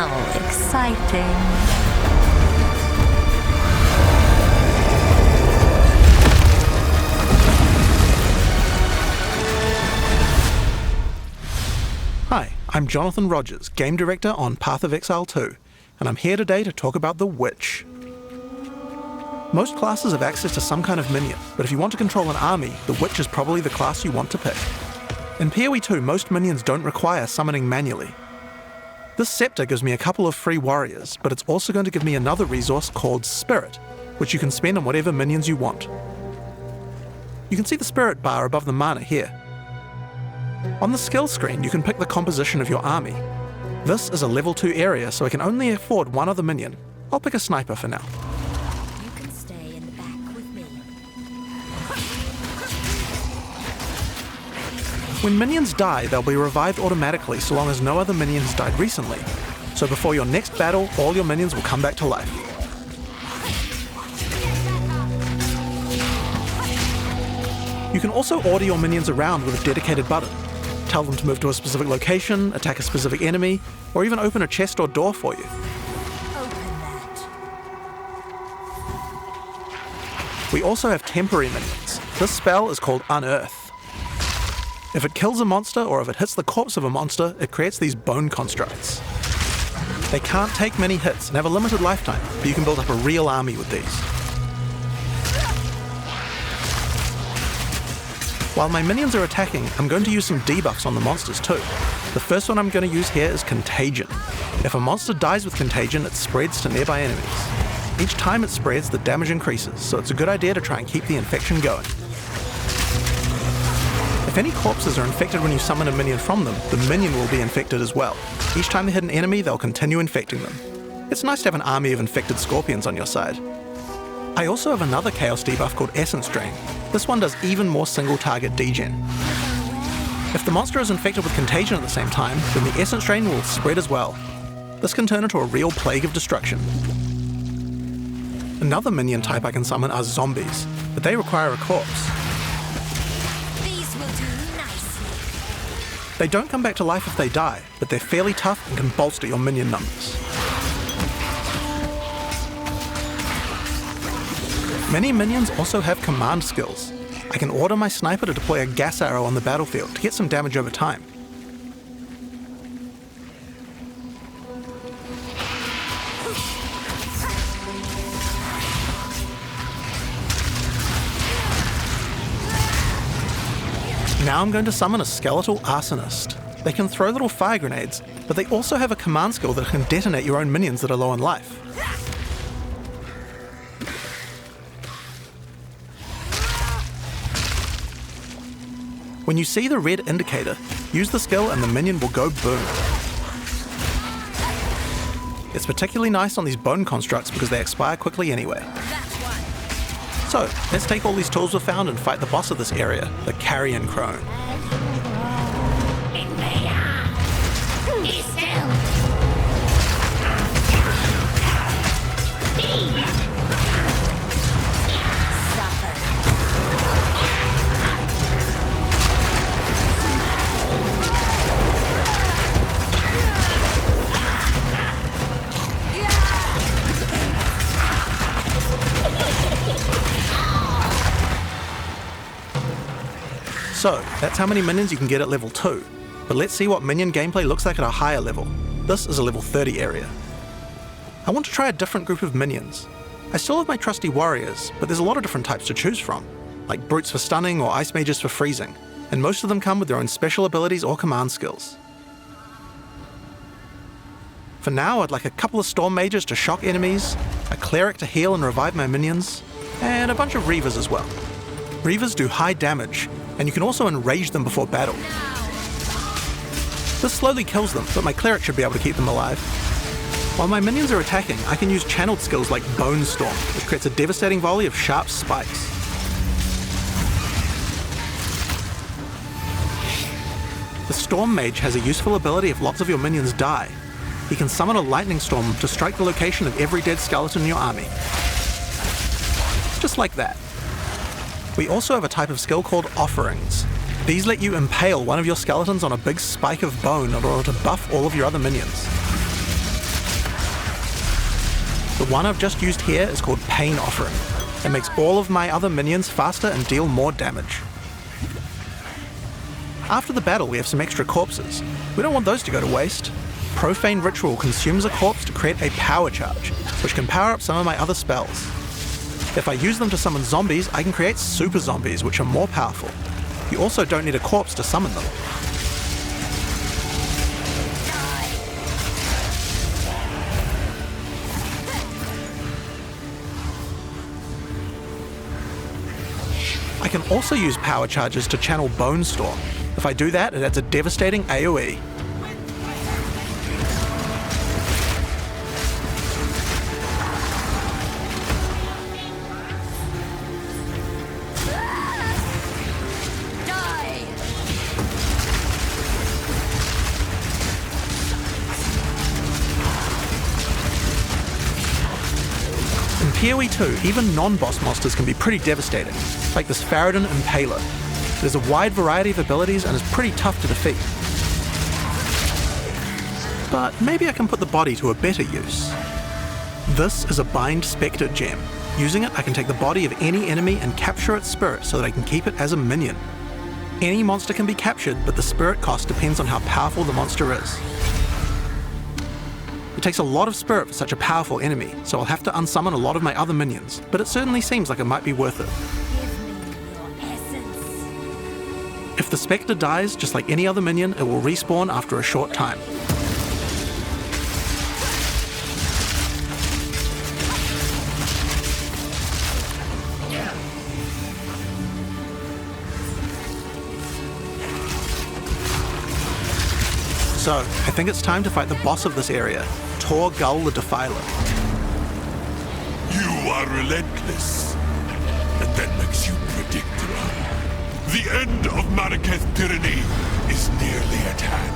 How exciting. Hi, I'm Jonathan Rogers, Game Director on Path of Exile 2, and I'm here today to talk about the Witch. Most classes have access to some kind of minion, but if you want to control an army, the Witch is probably the class you want to pick. In PoE 2, most minions don't require summoning manually. This scepter gives me a couple of free warriors, but it's also going to give me another resource called Spirit, which you can spend on whatever minions you want. You can see the Spirit bar above the mana here. On the skill screen, you can pick the composition of your army. This is a level 2 area, so I can only afford one other minion. I'll pick a sniper for now. You can stay in the back with me. When minions die, they'll be revived automatically so long as no other minion has died recently. So before your next battle, all your minions will come back to life. You can also order your minions around with a dedicated button. Tell them to move to a specific location, attack a specific enemy, or even open a chest or door for you. Open that. We also have temporary minions. This spell is called Unearth. If it kills a monster or if it hits the corpse of a monster, it creates these bone constructs. They can't take many hits and have a limited lifetime, but you can build up a real army with these. While my minions are attacking, I'm going to use some debuffs on the monsters too. The first one I'm going to use here is Contagion. If a monster dies with Contagion, it spreads to nearby enemies. Each time it spreads, the damage increases, so it's a good idea to try and keep the infection going. If any corpses are infected when you summon a minion from them, the minion will be infected as well. Each time they hit an enemy, they'll continue infecting them. It's nice to have an army of infected scorpions on your side. I also have another Chaos debuff called Essence Drain. This one does even more single-target degen. If the monster is infected with Contagion at the same time, then the Essence Drain will spread as well. This can turn into a real plague of destruction. Another minion type I can summon are zombies, but they require a corpse. These will do nicely. They don't come back to life if they die, but they're fairly tough and can bolster your minion numbers. Many minions also have command skills. I can order my sniper to deploy a gas arrow on the battlefield to get some damage over time. Now I'm going to summon a skeletal arsonist. They can throw little fire grenades, but they also have a command skill that can detonate your own minions that are low on life. When you see the red indicator, use the skill and the minion will go boom. It's particularly nice on these bone constructs because they expire quickly anyway. So, let's take all these tools we've found and fight the boss of this area, the Carrion Crone. So, that's how many minions you can get at level 2, but let's see what minion gameplay looks like at a higher level. This is a level 30 area. I want to try a different group of minions. I still have my trusty warriors, but there's a lot of different types to choose from, like brutes for stunning or ice mages for freezing, and most of them come with their own special abilities or command skills. For now, I'd like a couple of storm mages to shock enemies, a cleric to heal and revive my minions, and a bunch of reavers as well. Reavers do high damage, and you can also enrage them before battle. This slowly kills them, but my cleric should be able to keep them alive. While my minions are attacking, I can use channeled skills like Bone Storm, which creates a devastating volley of sharp spikes. The Storm Mage has a useful ability if lots of your minions die. He can summon a lightning storm to strike the location of every dead skeleton in your army. Just like that. We also have a type of skill called Offerings. These let you impale one of your skeletons on a big spike of bone in order to buff all of your other minions. The one I've just used here is called Pain Offering. It makes all of my other minions faster and deal more damage. After the battle, we have some extra corpses. We don't want those to go to waste. Profane Ritual consumes a corpse to create a power charge, which can power up some of my other spells. If I use them to summon zombies, I can create super zombies, which are more powerful. You also don't need a corpse to summon them. I can also use power charges to channel Bone Storm. If I do that, it adds a devastating AoE. In PoE 2, even non-boss monsters can be pretty devastating, like this Faradin Impaler. There's a wide variety of abilities and is pretty tough to defeat. But maybe I can put the body to a better use. This is a Bind Spectre gem. Using it, I can take the body of any enemy and capture its spirit so that I can keep it as a minion. Any monster can be captured, but the spirit cost depends on how powerful the monster is. It takes a lot of spirit for such a powerful enemy, so I'll have to unsummon a lot of my other minions, but it certainly seems like it might be worth it. If the Spectre dies, just like any other minion, it will respawn after a short time. So, I think it's time to fight the boss of this area, Tor Gull the Defiler. You are relentless, and that makes you predictable. The end of Marraketh's tyranny is nearly at hand.